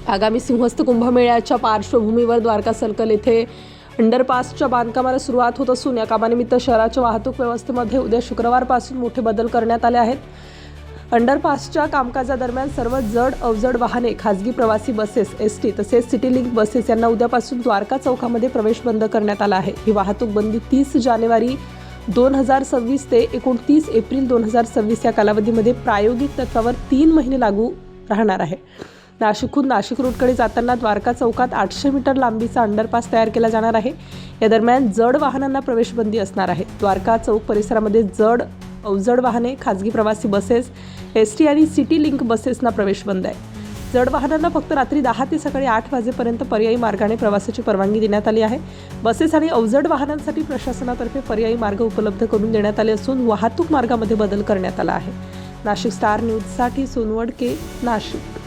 आगामी सिंहस्थ कुंभमेळ्याच्या पार्श्वभूमीवर द्वारका सर्कल येथे अंडरपासच्या बांधकामाला सुरुवात होत असून या कामानिमित्त शहराच्या वाहतूक व्यवस्थेमध्ये उद्या शुक्रवारपासून मोठे बदल करण्यात आले आहेत. अंडरपासच्या कामकाजादरम्यान सर्व जड अवजड वाहने, खासगी प्रवासी बसेस, एसटी तसेच सिटी लिंक बसेस यांना उद्यापासून द्वारका चौकामध्ये प्रवेश बंद करण्यात आला आहे. ही वाहतूक बंदी 30 जानेवारी 2026 ते 29 एप्रिल 2026 या कालावधीमध्ये प्रायोगिक तत्वावर 3 महिने लागू राहणार आहे. नाशिकहून नाशिक रोडकडे जाताना द्वारका चौकात 800 मीटर लांबीचा अंडरपास तयार केला जाणार आहे. या दरम्यान जड वाहनांना प्रवेशबंदी असणार आहे. द्वारका चौक परिसरामध्ये जड अवजड वाहने, खाजगी प्रवासी बसेस, एसटी आणि सिटी लिंक बसेसना प्रवेश बंद आहे. जड वाहनांना फक्त रात्री 10 ते सकाळी 8 वाजेपर्यंत पर्यायी मार्गाने प्रवासाची परवानगी देण्यात आली आहे. बसेस आणि अवजड वाहनांसाठी प्रशासनातर्फे पर्यायी मार्ग उपलब्ध करून देण्यात आले असून वाहतूक मार्गामध्ये बदल करण्यात आला आहे. नाशिक स्टार न्यूजसाठी सोनवड के, नाशिक.